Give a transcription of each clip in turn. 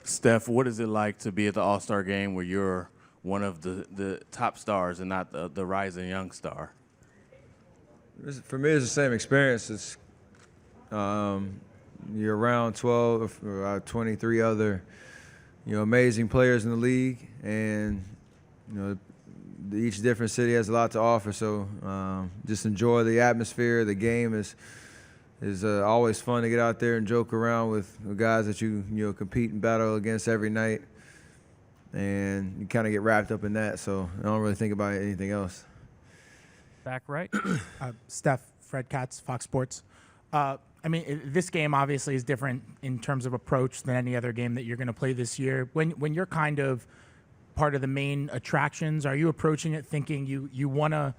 Steph, what is it like to be at the All-Star game where you're one of the top stars and not the rising young star? For me, it's the same experience. It's you're around 12 or 23 other amazing players in the league, and each different city has a lot to offer. So just enjoy the atmosphere. The game is always fun to get out there and joke around with guys that you compete and battle against every night, and you kind of get wrapped up in that. So I don't really think about anything else. Back right. Steph, Fred Katz, Fox Sports. I mean, this game obviously is different in terms of approach than any other game that you're going to play this year. When you're kind of part of the main attractions, are you approaching it thinking you want to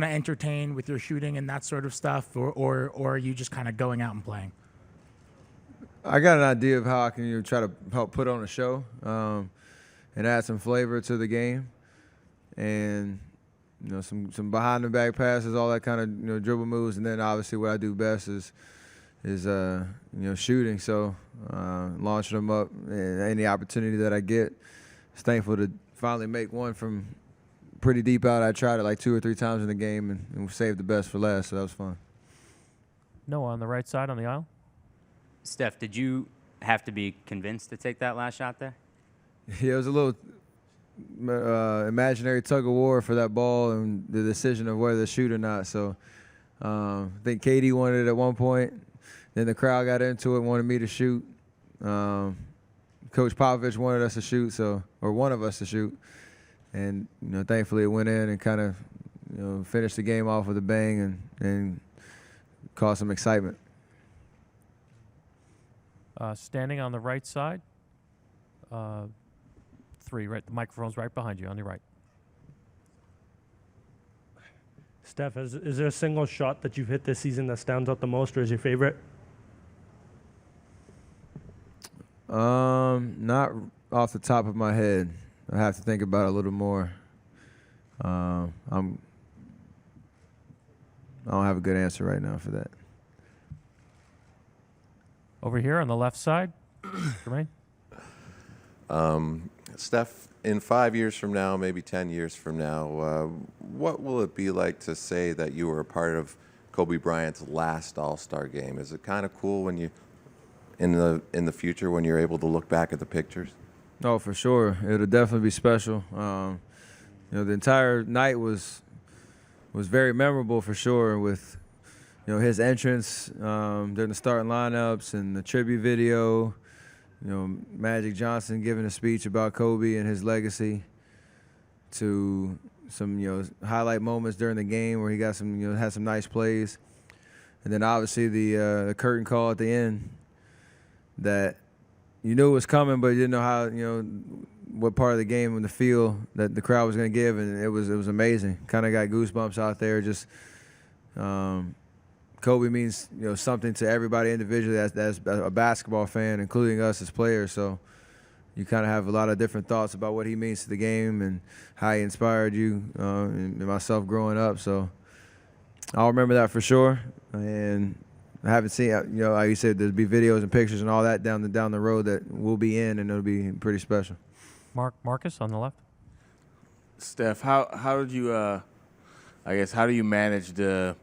entertain with your shooting and that sort of stuff, or are you just kind of going out and playing? I got an idea of how I can try to help put on a show and add some flavor to the game, and some behind the back passes, all that kind of dribble moves, and then obviously what I do best is shooting. So launching them up, and any opportunity that I get, just thankful to finally make one from pretty deep out. I tried it like 2 or 3 times in the game and saved the best for last, so that was fun. Noah on the right side on the aisle. Steph, did you have to be convinced to take that last shot there? Yeah, it was a little imaginary tug of war for that ball and the decision of whether to shoot or not. So I think KD wanted it at one point. Then the crowd got into it, wanted me to shoot. Coach Popovich wanted us to shoot, or one of us to shoot. And thankfully it went in and kind of finished the game off with a bang and caused some excitement. Standing on the right side. 3, right? The microphone's right behind you on your right. Steph, is there a single shot that you've hit this season that stands out the most or is your favorite? Not off the top of my head. I have to think about it a little more. I don't have a good answer right now for that. Over here on the left side, Jermaine. Steph, in 5 years from now, maybe 10 years from now, what will it be like to say that you were a part of Kobe Bryant's last All-Star game? Is it kind of cool when you, in the future, when you're able to look back at the pictures? Oh, for sure. It'll definitely be special. The entire night was very memorable for sure, with his entrance during the starting lineups and the tribute video. Magic Johnson giving a speech about Kobe and his legacy, to some highlight moments during the game where he got some had some nice plays, and then obviously the curtain call at the end that you knew it was coming, but you didn't know how what part of the game and the feel that the crowd was going to give, and it was amazing. Kind of got goosebumps out there. Just Kobe means something to everybody individually as a basketball fan, including us as players. So you kind of have a lot of different thoughts about what he means to the game and how he inspired you and myself growing up. So I'll remember that for sure. And I haven't seen, like you said, there'll be videos and pictures and all that down the road that we'll be in, and it'll be pretty special. Marcus on the left. Steph, how did you, how do you manage the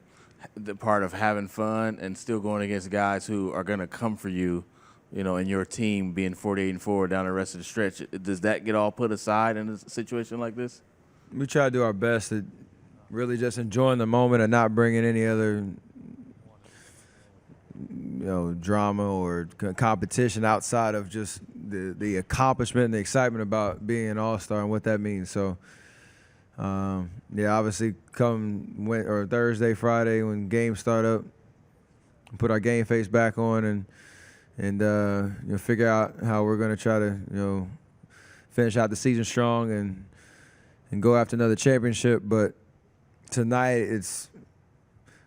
part of having fun and still going against guys who are going to come for you, and your team being 48-4 down the rest of the stretch? Does that get all put aside in a situation like this? We try to do our best to really just enjoying the moment and not bringing any other drama or competition outside of just the accomplishment and the excitement about being an all-star and what that means. So obviously come Thursday, Friday when games start up, put our game face back on and figure out how we're going to try to finish out the season strong and go after another championship. But tonight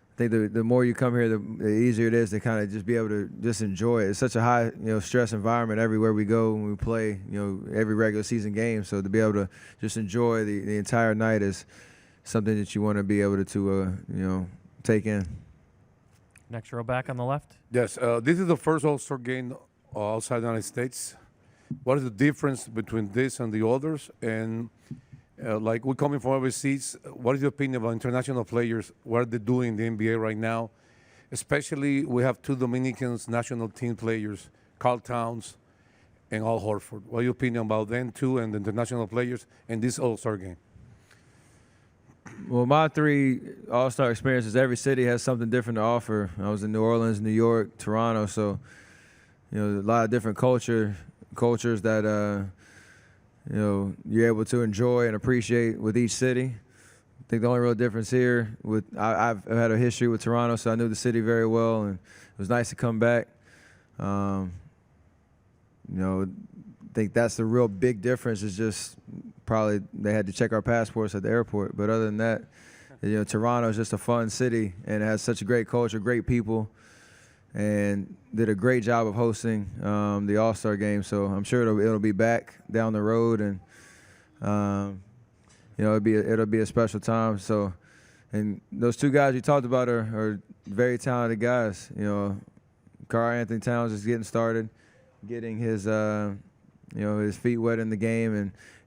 I think the more you come here, the easier it is to kind of just be able to just enjoy it. It's such a high, stress environment everywhere we go when we play, every regular season game. So to be able to just enjoy the entire night is something that you want to be able to take in. Next row back on the left. Yes, this is the first All-Star game outside the United States. What is the difference between this and the others? And like we're coming from overseas, what is your opinion about international players? What are they doing in the NBA right now? Especially, we have two Dominicans national team players, Carl Towns and Al Horford. What is your opinion about them two and the international players in this All-Star game? Well, my 3 All-Star experiences, every city has something different to offer. I was in New Orleans, New York, Toronto, so a lot of different cultures that you're able to enjoy and appreciate with each city. I think the only real difference here I've had a history with Toronto, so I knew the city very well, and it was nice to come back. I think that's the real big difference. Is just probably they had to check our passports at the airport, but other than that, Toronto is just a fun city and it has such a great culture, great people, and did a great job of hosting the All-Star game. So I'm sure it'll be back down the road, and it'll be a special time. So, and those 2 guys you talked about are very talented guys. Karl Anthony Towns is getting started, getting his his feet wet in the game,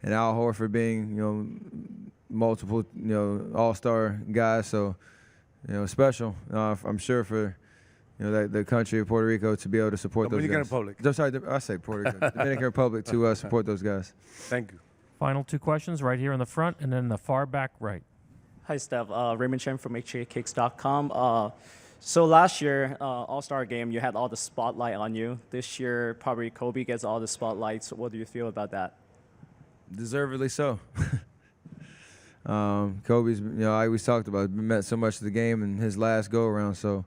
and Al Horford being multiple All-Star guys. So special. I'm sure for the country of Puerto Rico to be able to support Dominican those guys. Republic. I'm sorry, I say Puerto Rico. Dominican Republic to support those guys. Thank you. Final 2 questions right here in the front and then the far back right. Hi, Steph. Raymond Chen from HJKicks.com. So last year, All-Star Game, you had all the spotlight on you. This year, probably Kobe gets all the spotlights. What do you feel about that? Deservedly so. Kobe's, I always talked about, meant so much to the game in his last go-around, so,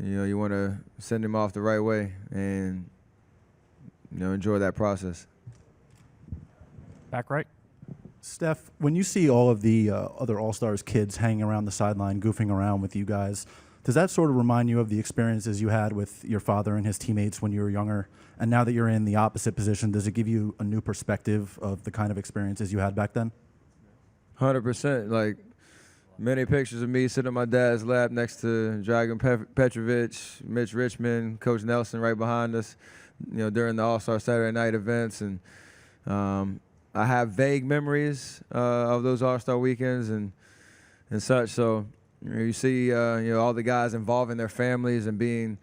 you want to send him off the right way and, enjoy that process. Back right. Steph, when you see all of the other All-Stars kids hanging around the sideline, goofing around with you guys, does that sort of remind you of the experiences you had with your father and his teammates when you were younger? And now that you're in the opposite position, does it give you a new perspective of the kind of experiences you had back then? 100%. Like, many pictures of me sitting on my dad's lap next to Dragan Petrovic, Mitch Richmond, Coach Nelson right behind us, during the All-Star Saturday night events. And I have vague memories of those All-Star weekends and such. So you see, all the guys involving their families and being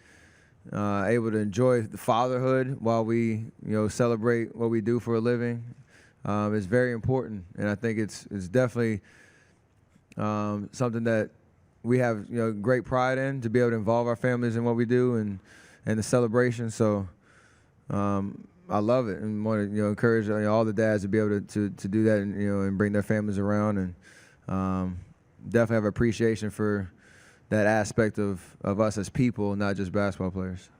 able to enjoy the fatherhood while we, celebrate what we do for a living is very important. And I think it's definitely something that we have, great pride in, to be able to involve our families in what we do and the celebration. So I love it and want to encourage all the dads to be able to do that and and bring their families around, and definitely have appreciation for that aspect of us as people, not just basketball players.